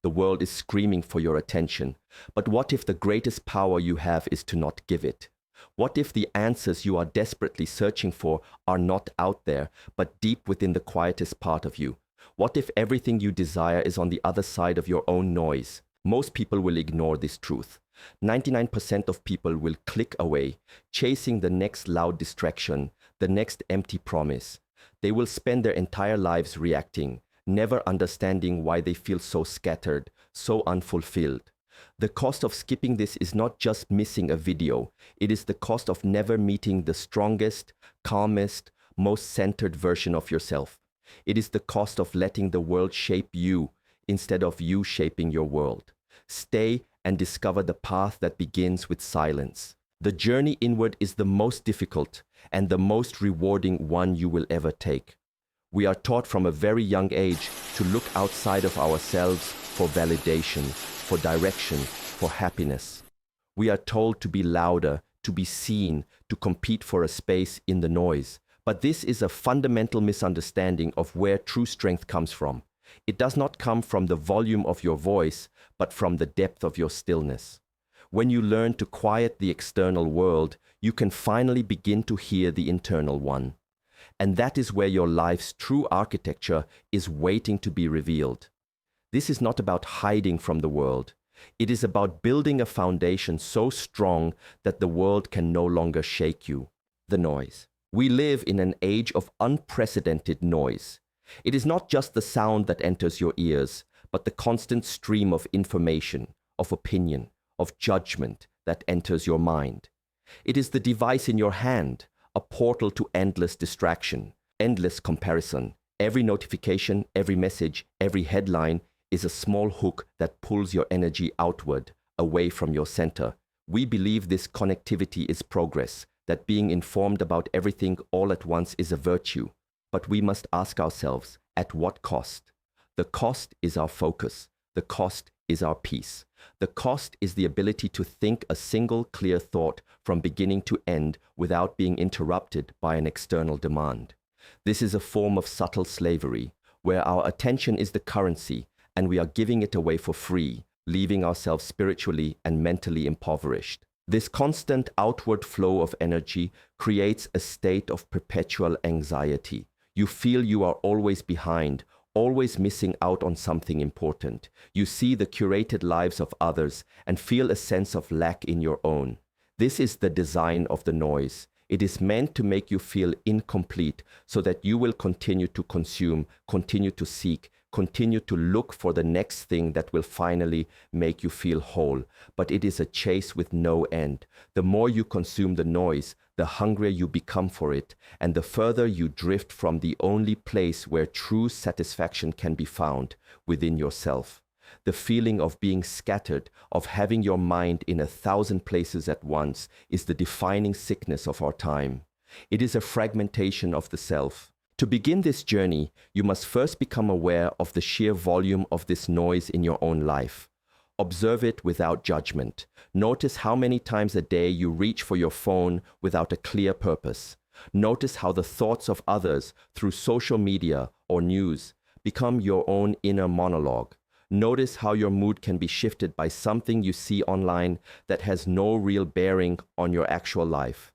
The world is screaming for your attention. But what if the greatest power you have is to not give it? What if the answers you are desperately searching for are not out there, but deep within the quietest part of you? What if everything you desire is on the other side of your own noise? Most people will ignore this truth. 99% of people will click away, chasing the next loud distraction, the next empty promise. They will spend their entire lives reacting, never understanding why they feel so scattered, so unfulfilled. The cost of skipping this is not just missing a video, it is the cost of never meeting the strongest, calmest, most centered version of yourself. It is the cost of letting the world shape you instead of you shaping your world. Stay and discover the path that begins with silence. The journey inward is the most difficult and the most rewarding one you will ever take. We are taught from a very young age to look outside of ourselves for validation, for direction, for happiness. We are told to be louder, to be seen, to compete for a space in the noise. But this is a fundamental misunderstanding of where true strength comes from. It does not come from the volume of your voice, but from the depth of your stillness. When you learn to quiet the external world, you can finally begin to hear the internal one. And that is where your life's true architecture is waiting to be revealed. This is not about hiding from the world. It is about building a foundation so strong that the world can no longer shake you. The noise. We live in an age of unprecedented noise. It is not just the sound that enters your ears, but the constant stream of information, of opinion, of judgment that enters your mind. It is the device in your hand, a portal to endless distraction, endless comparison. Every notification, every message, every headline is a small hook that pulls your energy outward, away from your center. We believe this connectivity is progress, that being informed about everything all at once is a virtue. But we must ask ourselves, at what cost? The cost is our focus. The cost is our peace. The cost is the ability to think a single clear thought from beginning to end without being interrupted by an external demand. This is a form of subtle slavery, where our attention is the currency and we are giving it away for free, leaving ourselves spiritually and mentally impoverished. This constant outward flow of energy creates a state of perpetual anxiety. You feel you are always behind, always missing out on something important. You see the curated lives of others and feel a sense of lack in your own. This is the design of the noise. It is meant to make you feel incomplete so that you will continue to consume, continue to seek, continue to look for the next thing that will finally make you feel whole. But it is a chase with no end. The more you consume the noise, the hungrier you become for it, and the further you drift from the only place where true satisfaction can be found, within yourself. The feeling of being scattered, of having your mind in 1,000 places at once, is the defining sickness of our time. It is a fragmentation of the self. To begin this journey, you must first become aware of the sheer volume of this noise in your own life. Observe it without judgment. Notice how many times a day you reach for your phone without a clear purpose. Notice how the thoughts of others through social media or news become your own inner monologue. Notice how your mood can be shifted by something you see online that has no real bearing on your actual life.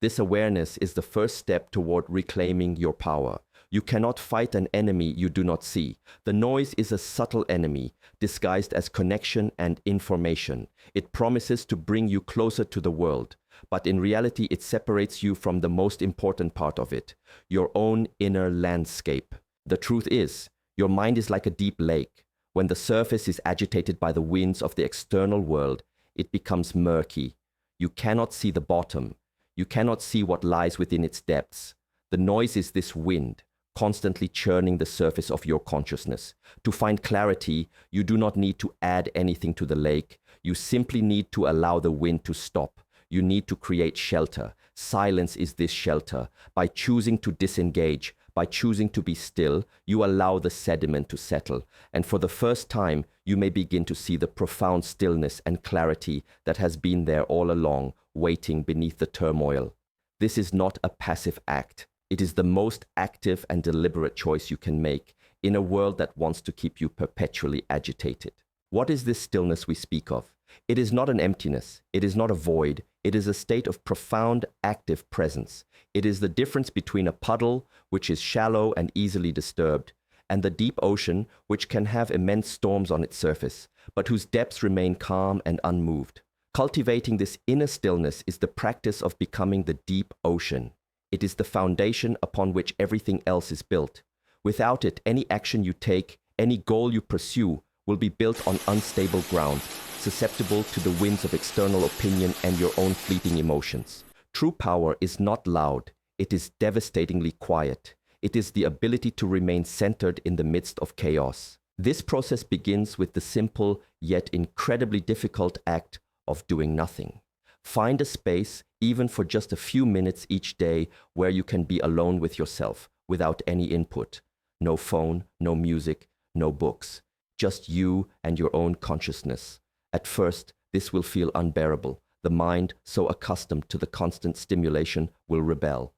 This awareness is the first step toward reclaiming your power. You cannot fight an enemy you do not see. The noise is a subtle enemy, disguised as connection and information. It promises to bring you closer to the world, but in reality it separates you from the most important part of it, your own inner landscape. The truth is, your mind is like a deep lake. When the surface is agitated by the winds of the external world, it becomes murky. You cannot see the bottom. You cannot see what lies within its depths. The noise is this wind, constantly churning the surface of your consciousness. To find clarity, you do not need to add anything to the lake. You simply need to allow the wind to stop. You need to create shelter. Silence is this shelter. By choosing to disengage, by choosing to be still, you allow the sediment to settle. And for the first time, you may begin to see the profound stillness and clarity that has been there all along, waiting beneath the turmoil. This is not a passive act. It is the most active and deliberate choice you can make in a world that wants to keep you perpetually agitated. What is this stillness we speak of? It is not an emptiness. It is not a void. It is a state of profound, active presence. It is the difference between a puddle, which is shallow and easily disturbed, and the deep ocean, which can have immense storms on its surface, but whose depths remain calm and unmoved. Cultivating this inner stillness is the practice of becoming the deep ocean. It is the foundation upon which everything else is built. Without it, any action you take, any goal you pursue, will be built on unstable ground, susceptible to the winds of external opinion and your own fleeting emotions. True power is not loud. It is devastatingly quiet. It is the ability to remain centered in the midst of chaos. This process begins with the simple yet incredibly difficult act of doing nothing. Find a space, even for just a few minutes each day, where you can be alone with yourself, without any input. No phone, no music, no books. Just you and your own consciousness. At first, this will feel unbearable. The mind, so accustomed to the constant stimulation, will rebel.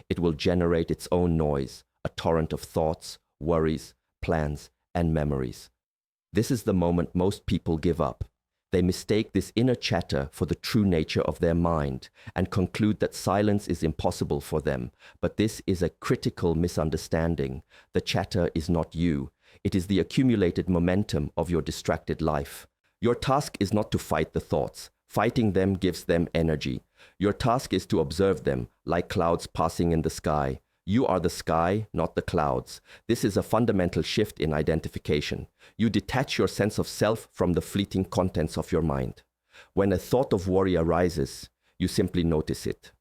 It will generate its own noise, a torrent of thoughts, worries, plans, and memories. This is the moment most people give up. They mistake this inner chatter for the true nature of their mind and conclude that silence is impossible for them. But this is a critical misunderstanding. The chatter is not you. It is the accumulated momentum of your distracted life. Your task is not to fight the thoughts. Fighting them gives them energy. Your task is to observe them, like clouds passing in the sky. You are the sky, not the clouds. This is a fundamental shift in identification. You detach your sense of self from the fleeting contents of your mind. When a thought of worry arises, you simply notice it.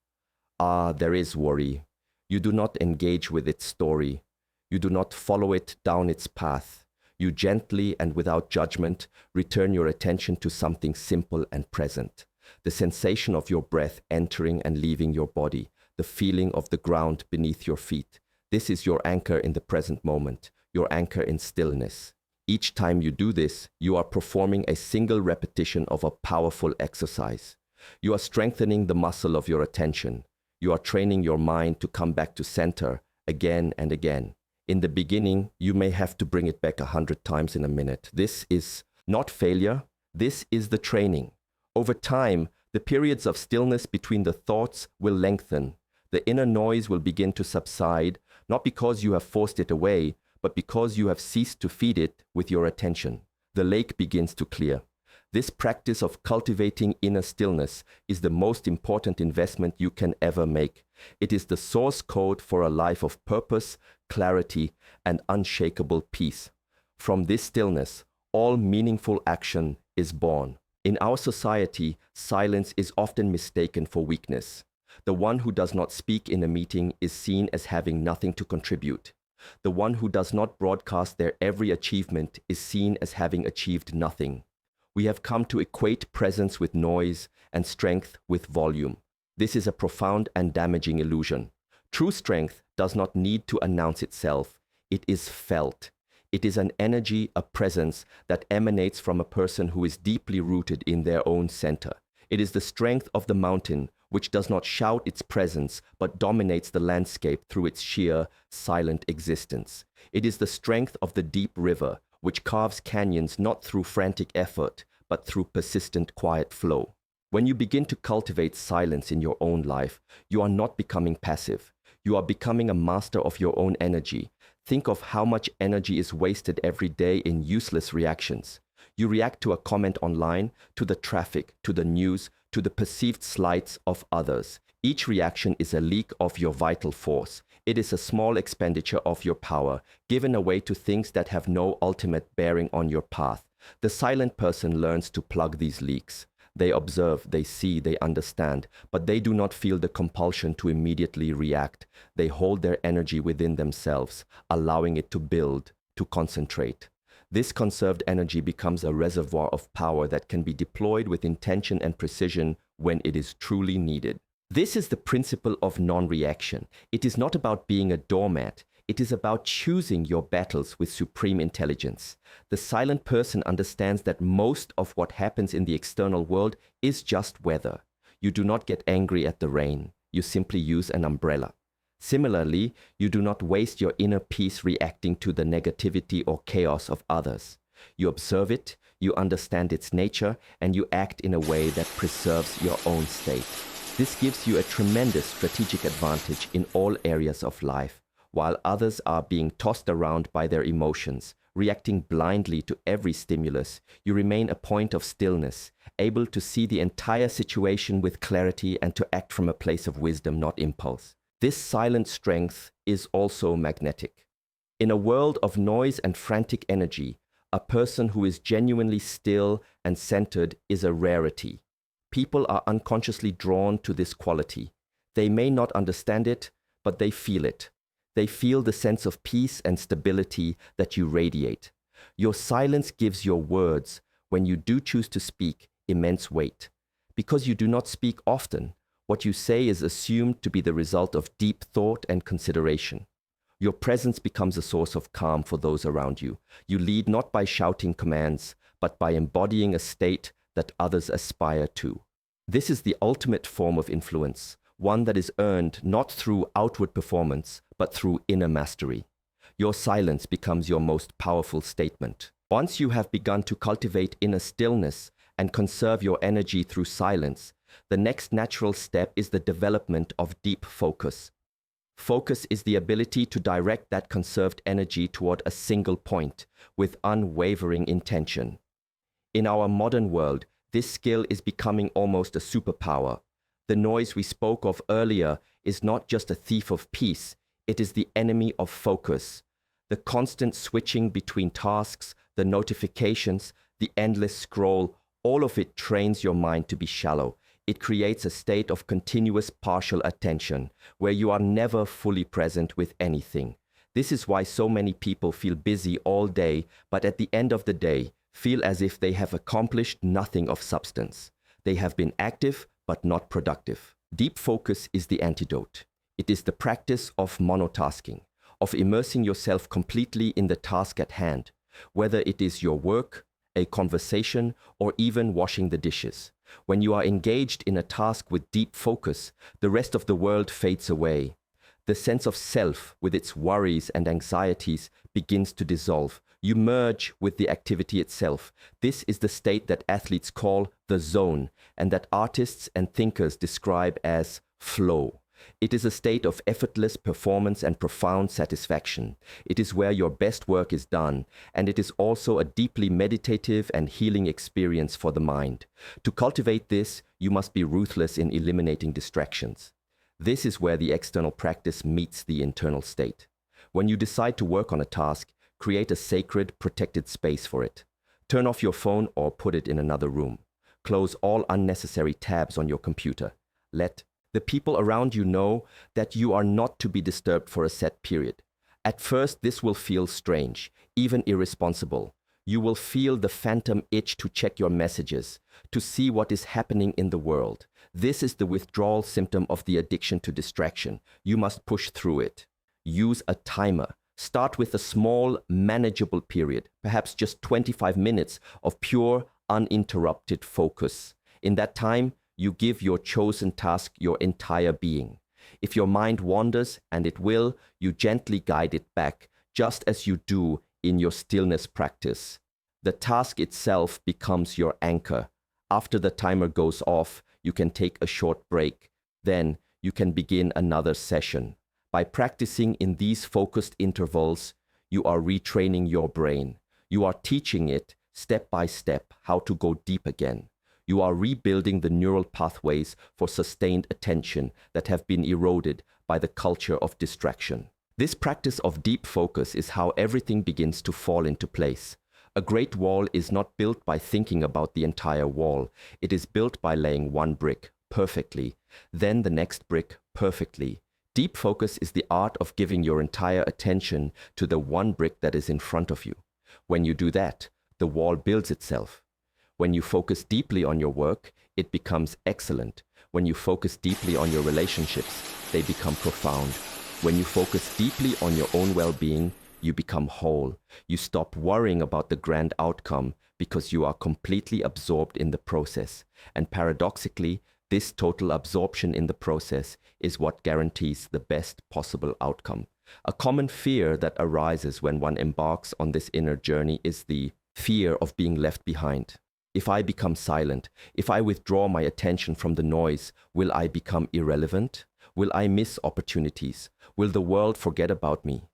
Ah, there is worry. You do not engage with its story. You do not follow it down its path. You gently and without judgment return your attention to something simple and present. The sensation of your breath entering and leaving your body. The feeling of the ground beneath your feet. This is your anchor in the present moment, your anchor in stillness. Each time you do this, you are performing a single repetition of a powerful exercise. You are strengthening the muscle of your attention. You are training your mind to come back to center again and again. In the beginning, you may have to bring it back 100 times in a minute. This is not failure. This is the training. Over time, the periods of stillness between the thoughts will lengthen. The inner noise will begin to subside, not because you have forced it away, but because you have ceased to feed it with your attention. The lake begins to clear. This practice of cultivating inner stillness is the most important investment you can ever make. It is the source code for a life of purpose, clarity, and unshakable peace. From this stillness, all meaningful action is born. In our society, silence is often mistaken for weakness. The one who does not speak in a meeting is seen as having nothing to contribute. The one who does not broadcast their every achievement is seen as having achieved nothing. We have come to equate presence with noise and strength with volume. This is a profound and damaging illusion. True strength does not need to announce itself. It is felt. It is an energy, a presence that emanates from a person who is deeply rooted in their own center. It is the strength of the mountain, which does not shout its presence, but dominates the landscape through its sheer, silent existence. It is the strength of the deep river, which carves canyons not through frantic effort, but through persistent quiet flow. When you begin to cultivate silence in your own life, you are not becoming passive. You are becoming a master of your own energy. Think of how much energy is wasted every day in useless reactions. You react to a comment online, to the traffic, to the news, to the perceived slights of others. Each reaction is a leak of your vital force. It is a small expenditure of your power, given away to things that have no ultimate bearing on your path. The silent person learns to plug these leaks. They observe, they see, they understand, but they do not feel the compulsion to immediately react. They hold their energy within themselves, allowing it to build, to concentrate. This conserved energy becomes a reservoir of power that can be deployed with intention and precision when it is truly needed. This is the principle of non-reaction. It is not about being a doormat. It is about choosing your battles with supreme intelligence. The silent person understands that most of what happens in the external world is just weather. You do not get angry at the rain. You simply use an umbrella. Similarly, you do not waste your inner peace reacting to the negativity or chaos of others. You observe it, you understand its nature, and you act in a way that preserves your own state. This gives you a tremendous strategic advantage in all areas of life, while others are being tossed around by their emotions, reacting blindly to every stimulus. You remain a point of stillness, able to see the entire situation with clarity and to act from a place of wisdom, not impulse. This silent strength is also magnetic. In a world of noise and frantic energy, a person who is genuinely still and centered is a rarity. People are unconsciously drawn to this quality. They may not understand it, but they feel it. They feel the sense of peace and stability that you radiate. Your silence gives your words, when you do choose to speak, immense weight. Because you do not speak often, what you say is assumed to be the result of deep thought and consideration. Your presence becomes a source of calm for those around you. You lead not by shouting commands, but by embodying a state that others aspire to. This is the ultimate form of influence, one that is earned not through outward performance, but through inner mastery. Your silence becomes your most powerful statement. Once you have begun to cultivate inner stillness and conserve your energy through silence, the next natural step is the development of deep focus. Focus is the ability to direct that conserved energy toward a single point with unwavering intention. In our modern world, this skill is becoming almost a superpower. The noise we spoke of earlier is not just a thief of peace, it is the enemy of focus. The constant switching between tasks, the notifications, the endless scroll, all of it trains your mind to be shallow. It creates a state of continuous partial attention, where you are never fully present with anything. This is why so many people feel busy all day, but at the end of the day, feel as if they have accomplished nothing of substance. They have been active, but not productive. Deep focus is the antidote. It is the practice of monotasking, of immersing yourself completely in the task at hand, whether it is your work, a conversation, or even washing the dishes. When you are engaged in a task with deep focus, the rest of the world fades away. The sense of self, with its worries and anxieties, begins to dissolve. You merge with the activity itself. This is the state that athletes call the zone, and that artists and thinkers describe as flow. It is a state of effortless performance and profound satisfaction. It is where your best work is done, and it is also a deeply meditative and healing experience for the mind. To cultivate this, you must be ruthless in eliminating distractions. This is where the external practice meets the internal state. When you decide to work on a task, create a sacred, protected space for it. Turn off your phone or put it in another room. Close all unnecessary tabs on your computer. Let the people around you know that you are not to be disturbed for a set period. At first, this will feel strange, even irresponsible. You will feel the phantom itch to check your messages, to see what is happening in the world. This is the withdrawal symptom of the addiction to distraction. You must push through it. Use a timer. Start with a small, manageable period, perhaps just 25 minutes of pure, uninterrupted focus. In that time, you give your chosen task your entire being. If your mind wanders, and it will, you gently guide it back, just as you do in your stillness practice. The task itself becomes your anchor. After the timer goes off, you can take a short break. Then you can begin another session. By practicing in these focused intervals, you are retraining your brain. You are teaching it, step by step, how to go deep again. You are rebuilding the neural pathways for sustained attention that have been eroded by the culture of distraction. This practice of deep focus is how everything begins to fall into place. A great wall is not built by thinking about the entire wall. It is built by laying one brick perfectly, then the next brick perfectly. Deep focus is the art of giving your entire attention to the one brick that is in front of you. When you do that, the wall builds itself. When you focus deeply on your work, it becomes excellent. When you focus deeply on your relationships, they become profound. When you focus deeply on your own well-being, you become whole. You stop worrying about the grand outcome because you are completely absorbed in the process. And paradoxically, this total absorption in the process is what guarantees the best possible outcome. A common fear that arises when one embarks on this inner journey is the Fear of being left behind. If I become silent, if I withdraw my attention from the noise, will I become irrelevant? Will I miss opportunities? Will the world forget about me?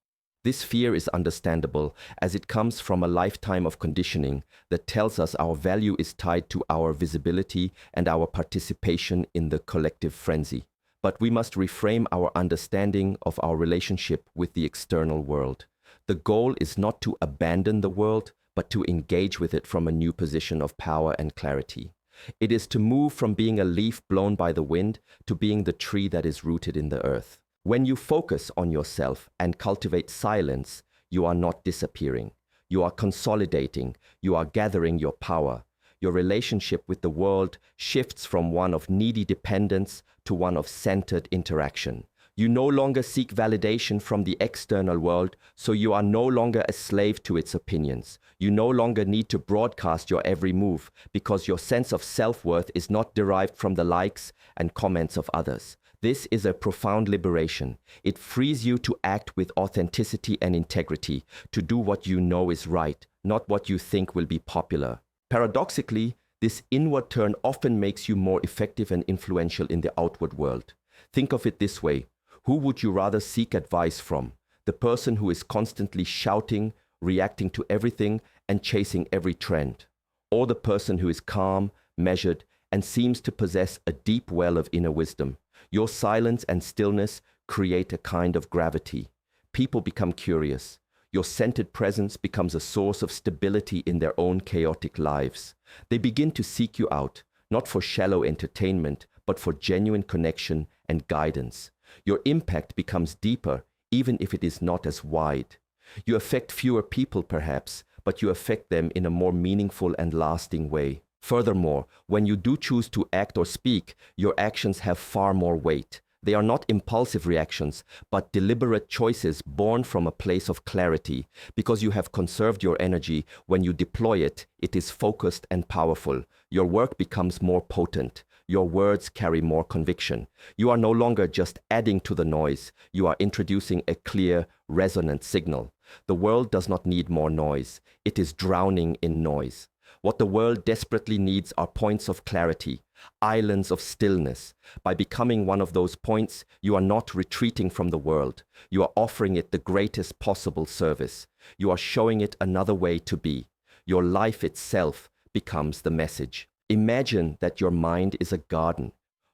This fear is understandable as it comes from a lifetime of conditioning that tells us our value is tied to our visibility and our participation in the collective frenzy. But we must reframe our understanding of our relationship with the external world. The goal is not to abandon the world, but to engage with it from a new position of power and clarity. It is to move from being a leaf blown by the wind to being the tree that is rooted in the earth. When you focus on yourself and cultivate silence, you are not disappearing. You are consolidating. You are gathering your power. Your relationship with the world shifts from one of needy dependence to one of centered interaction. You no longer seek validation from the external world, so you are no longer a slave to its opinions. You no longer need to broadcast your every move because your sense of self-worth is not derived from the likes and comments of others. This is a profound liberation. It frees you to act with authenticity and integrity, to do what you know is right, not what you think will be popular. Paradoxically, this inward turn often makes you more effective and influential in the outward world. Think of it this way. Who would you rather seek advice from? The person who is constantly shouting, reacting to everything, and chasing every trend? Or the person who is calm, measured, and seems to possess a deep well of inner wisdom? Your silence and stillness create a kind of gravity. People become curious. Your centered presence becomes a source of stability in their own chaotic lives. They begin to seek you out, not for shallow entertainment, but for genuine connection and guidance. Your impact becomes deeper, even if it is not as wide. You affect fewer people, perhaps, but you affect them in a more meaningful and lasting way. Furthermore, when you do choose to act or speak, your actions have far more weight. They are not impulsive reactions, but deliberate choices born from a place of clarity. Because you have conserved your energy, when you deploy it, it is focused and powerful. Your work becomes more potent. Your words carry more conviction. You are no longer just adding to the noise. You are introducing a clear, resonant signal. The world does not need more noise. It is drowning in noise. What the world desperately needs are points of clarity, islands of stillness. By becoming one of those points, you are not retreating from the world. You are offering it the greatest possible service. You are showing it another way to be. Your life itself becomes the message. Imagine that your mind is a garden.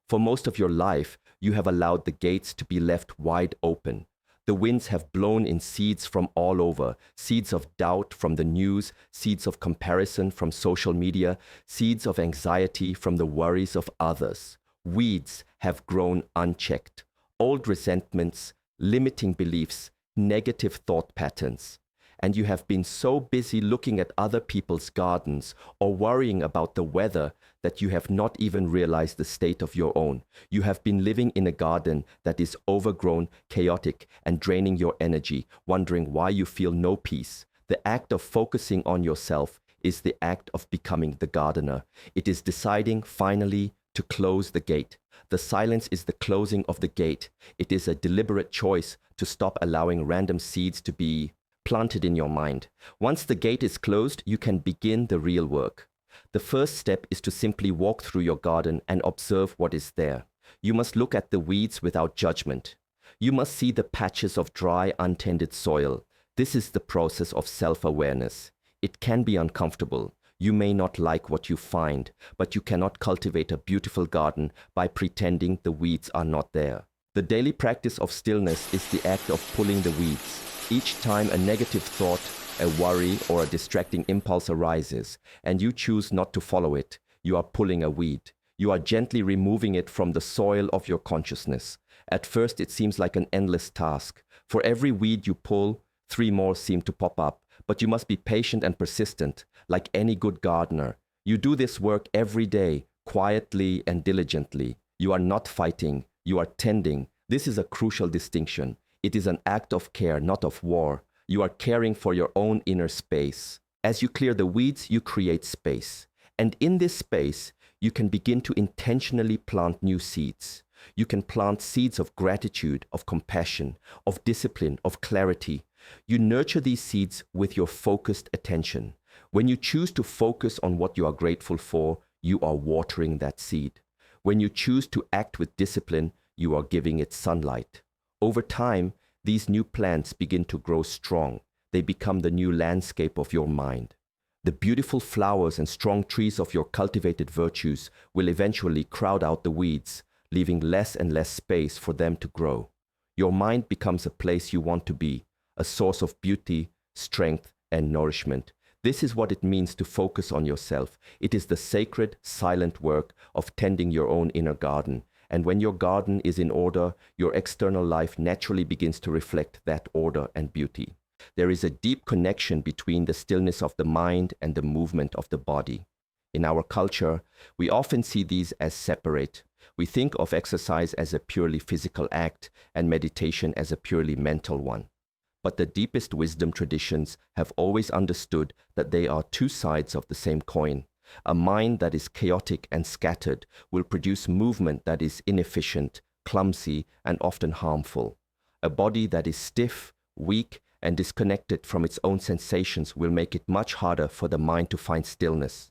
For most of your life, you have allowed the gates to be left wide open. The winds have blown in seeds from all over, seeds of doubt from the news, seeds of comparison from social media, seeds of anxiety from the worries of others. Weeds have grown unchecked. Old resentments, limiting beliefs, negative thought patterns. And you have been so busy looking at other people's gardens or worrying about the weather that you have not even realized the state of your own. You have been living in a garden that is overgrown, chaotic, and draining your energy, wondering why you feel no peace. The act of focusing on yourself is the act of becoming the gardener. It is deciding, finally, to close the gate. The silence is the closing of the gate. It is a deliberate choice to stop allowing random seeds to be planted in your mind. Once the gate is closed, you can begin the real work. The first step is to simply walk through your garden and observe what is there. You must look at the weeds without judgment. You must see the patches of dry, untended soil. This is the process of self-awareness. It can be uncomfortable. You may not like what you find, but you cannot cultivate a beautiful garden by pretending the weeds are not there. The daily practice of stillness is the act of pulling the weeds. Each time a negative thought, a worry, or a distracting impulse arises, and you choose not to follow it, you are pulling a weed. You are gently removing it from the soil of your consciousness. At first, it seems like an endless task. For every weed you pull, 3 more seem to pop up. But you must be patient and persistent, like any good gardener. You do this work every day, quietly and diligently. You are not fighting, you are tending. This is a crucial distinction. It is an act of care, not of war. You are caring for your own inner space. As you clear the weeds, you create space. And in this space, you can begin to intentionally plant new seeds. You can plant seeds of gratitude, of compassion, of discipline, of clarity. You nurture these seeds with your focused attention. When you choose to focus on what you are grateful for, you are watering that seed. When you choose to act with discipline, you are giving it sunlight. Over time, these new plants begin to grow strong. They become the new landscape of your mind. The beautiful flowers and strong trees of your cultivated virtues will eventually crowd out the weeds, leaving less and less space for them to grow. Your mind becomes a place you want to be, a source of beauty, strength, and nourishment. This is what it means to focus on yourself. It is the sacred, silent work of tending your own inner garden. And when your garden is in order, your external life naturally begins to reflect that order and beauty. There is a deep connection between the stillness of the mind and the movement of the body. In our culture, we often see these as separate. We think of exercise as a purely physical act and meditation as a purely mental one. But the deepest wisdom traditions have always understood that they are two sides of the same coin. A mind that is chaotic and scattered will produce movement that is inefficient, clumsy, and often harmful. A body that is stiff, weak, and disconnected from its own sensations will make it much harder for the mind to find stillness.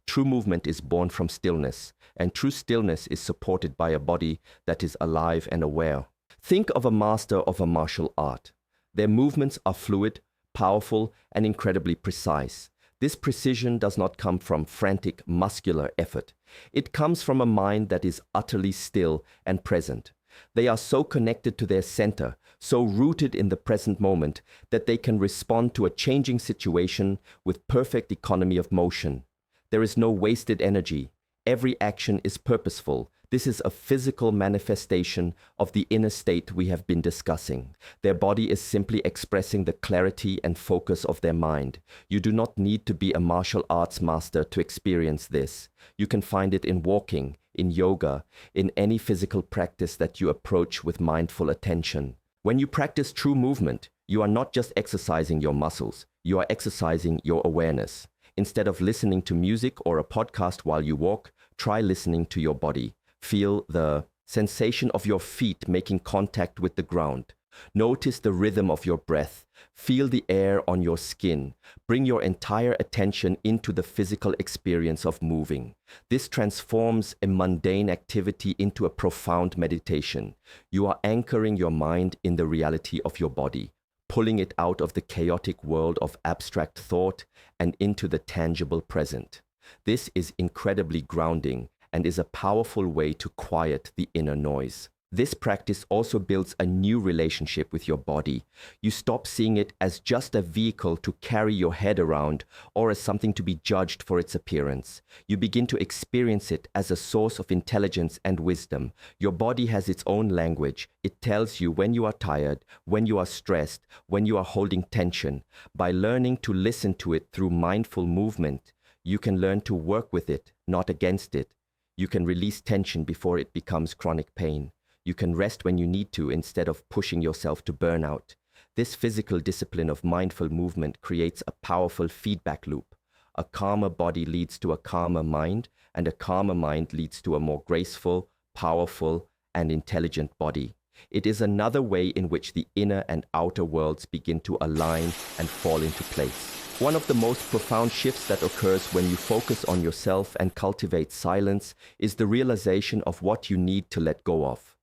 True movement is born from stillness, and true stillness is supported by a body that is alive and aware. Think of a master of a martial art. Their movements are fluid, powerful, and incredibly precise. This precision does not come from frantic muscular effort. It comes from a mind that is utterly still and present. They are so connected to their center, so rooted in the present moment, that they can respond to a changing situation with perfect economy of motion. There is no wasted energy. Every action is purposeful. This is a physical manifestation of the inner state we have been discussing. Their body is simply expressing the clarity and focus of their mind. You do not need to be a martial arts master to experience this. You can find it in walking, in yoga, in any physical practice that you approach with mindful attention. When you practice true movement, you are not just exercising your muscles, you are exercising your awareness. Instead of listening to music or a podcast while you walk, try listening to your body. Feel the sensation of your feet making contact with the ground. Notice the rhythm of your breath. Feel the air on your skin. Bring your entire attention into the physical experience of moving. This transforms a mundane activity into a profound meditation. You are anchoring your mind in the reality of your body, pulling it out of the chaotic world of abstract thought and into the tangible present. This is incredibly grounding and is a powerful way to quiet the inner noise. This practice also builds a new relationship with your body. You stop seeing it as just a vehicle to carry your head around or as something to be judged for its appearance. You begin to experience it as a source of intelligence and wisdom. Your body has its own language. It tells you when you are tired, when you are stressed, when you are holding tension. By learning to listen to it through mindful movement, you can learn to work with it, not against it. You can release tension before it becomes chronic pain. You can rest when you need to instead of pushing yourself to burnout. This physical discipline of mindful movement creates a powerful feedback loop. A calmer body leads to a calmer mind, and a calmer mind leads to a more graceful, powerful, and intelligent body. It is another way in which the inner and outer worlds begin to align and fall into place. One of the most profound shifts that occurs when you focus on yourself and cultivate silence is the realization of what you need to let go of.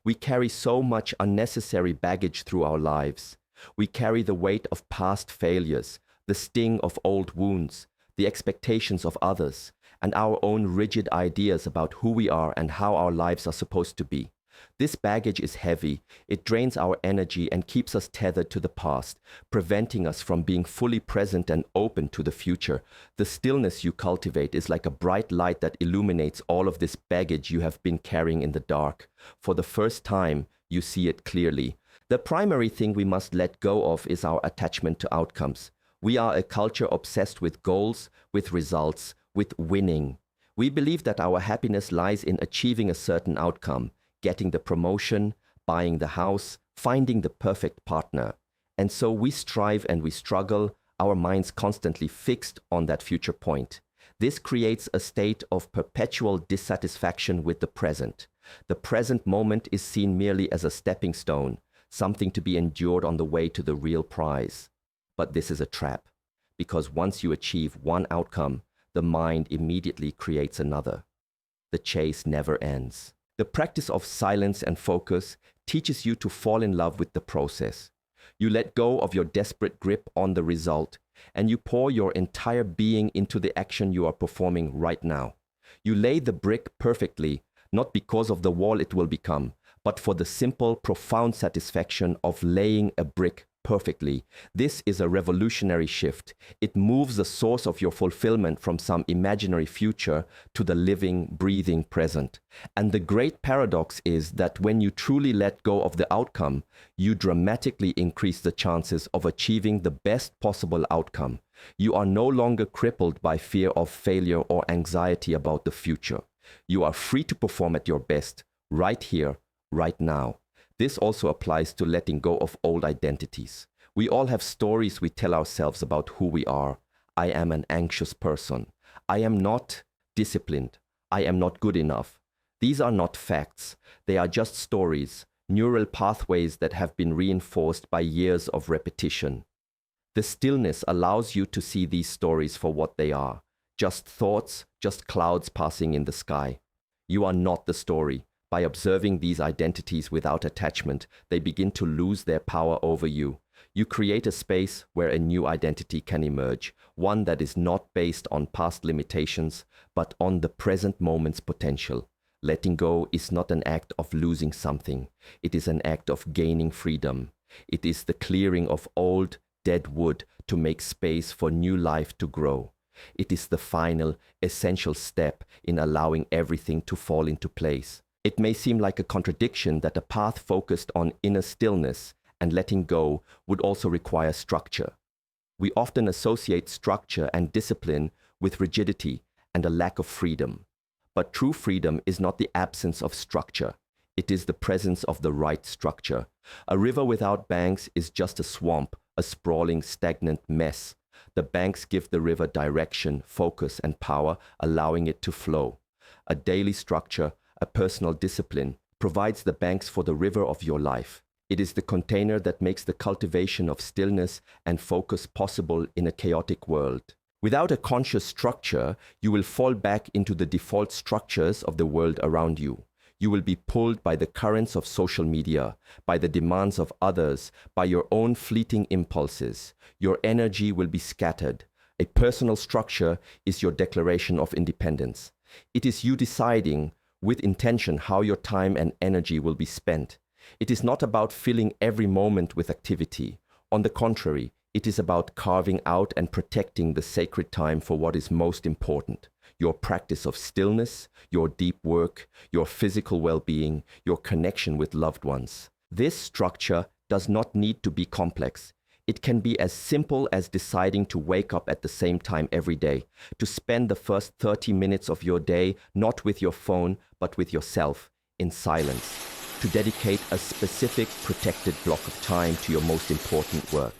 We carry so much unnecessary baggage through our lives. We carry the weight of past failures, the sting of old wounds, the expectations of others, and our own rigid ideas about who we are and how our lives are supposed to be. This baggage is heavy. It drains our energy and keeps us tethered to the past, preventing us from being fully present and open to the future. The stillness you cultivate is like a bright light that illuminates all of this baggage you have been carrying in the dark. For the first time, you see it clearly. The primary thing we must let go of is our attachment to outcomes. We are a culture obsessed with goals, with results, with winning. We believe that our happiness lies in achieving a certain outcome. Getting the promotion, buying the house, finding the perfect partner. And so we strive and we struggle, our minds constantly fixed on that future point. This creates a state of perpetual dissatisfaction with the present. The present moment is seen merely as a stepping stone, something to be endured on the way to the real prize. But this is a trap. because once you achieve one outcome, the mind immediately creates another. The chase never ends. The practice of silence and focus teaches you to fall in love with the process. You let go of your desperate grip on the result, and you pour your entire being into the action you are performing right now. You lay the brick perfectly, not because of the wall it will become, but for the simple, profound satisfaction of laying a brick perfectly. This is a revolutionary shift. It moves the source of your fulfillment from some imaginary future to the living, breathing present. And the great paradox is that when you truly let go of the outcome, you dramatically increase the chances of achieving the best possible outcome. You are no longer crippled by fear of failure or anxiety about the future. You are free to perform at your best, right here, right now. This also applies to letting go of old identities. We all have stories we tell ourselves about who we are. I am an anxious person. I am not disciplined. I am not good enough. These are not facts. They are just stories, neural pathways that have been reinforced by years of repetition. The stillness allows you to see these stories for what they are. Just thoughts, just clouds passing in the sky. You are not the story. By observing these identities without attachment, they begin to lose their power over you. You create a space where a new identity can emerge, one that is not based on past limitations, but on the present moment's potential. Letting go is not an act of losing something. It is an act of gaining freedom. It is the clearing of old, dead wood to make space for new life to grow. It is the final, essential step in allowing everything to fall into place. It may seem like a contradiction that a path focused on inner stillness and letting go would also require structure. We often associate structure and discipline with rigidity and a lack of freedom. But true freedom is not the absence of structure. It is the presence of the right structure. A river without banks is just a swamp, a sprawling, stagnant mess. The banks give the river direction, focus, and power, allowing it to flow. A daily structure, a personal discipline, provides the banks for the river of your life. It is the container that makes the cultivation of stillness and focus possible in a chaotic world. Without a conscious structure, you will fall back into the default structures of the world around you. You will be pulled by the currents of social media, by the demands of others, by your own fleeting impulses. Your energy will be scattered. A personal structure is your declaration of independence. It is you deciding with intention how your time and energy will be spent. It is not about filling every moment with activity. On the contrary, it is about carving out and protecting the sacred time for what is most important. Your practice of stillness, your deep work, your physical well-being, your connection with loved ones. This structure does not need to be complex. It can be as simple as deciding to wake up at the same time every day, to spend the first 30 minutes of your day not with your phone, but with yourself, in silence, to dedicate a specific protected block of time to your most important work,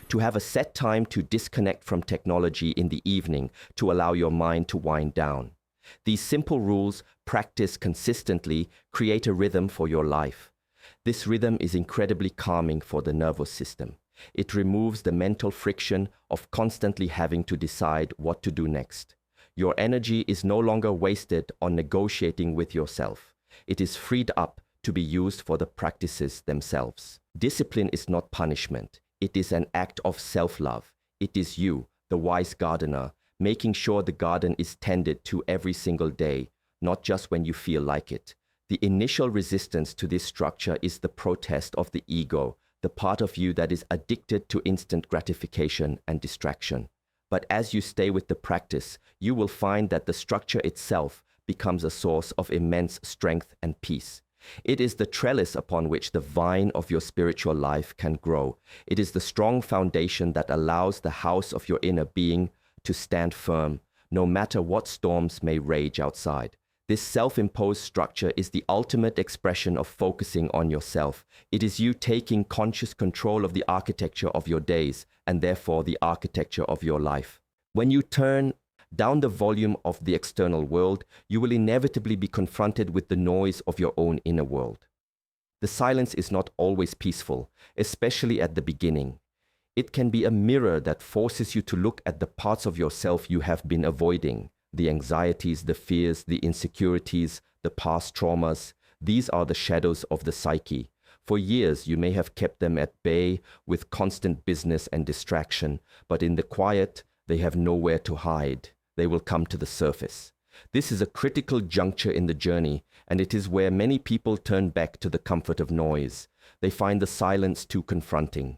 to have a set time to disconnect from technology in the evening to allow your mind to wind down. These simple rules, practiced consistently, create a rhythm for your life. This rhythm is incredibly calming for the nervous system. It removes the mental friction of constantly having to decide what to do next. Your energy is no longer wasted on negotiating with yourself. It is freed up to be used for the practices themselves. Discipline is not punishment. It is an act of self-love. It is you, the wise gardener, making sure the garden is tended to every single day, not just when you feel like it. The initial resistance to this structure is the protest of the ego, the part of you that is addicted to instant gratification and distraction. But as you stay with the practice, you will find that the structure itself becomes a source of immense strength and peace. It is the trellis upon which the vine of your spiritual life can grow. It is the strong foundation that allows the house of your inner being to stand firm, no matter what storms may rage outside. This self-imposed structure is the ultimate expression of focusing on yourself. It is you taking conscious control of the architecture of your days, and therefore the architecture of your life. When you turn down the volume of the external world, you will inevitably be confronted with the noise of your own inner world. The silence is not always peaceful, especially at the beginning. It can be a mirror that forces you to look at the parts of yourself you have been avoiding, the anxieties, the fears, the insecurities, the past traumas. These are the shadows of the psyche. For years, you may have kept them at bay with constant business and distraction, but in the quiet, they have nowhere to hide. They will come to the surface. This is a critical juncture in the journey, and it is where many people turn back to the comfort of noise. They find the silence too confronting.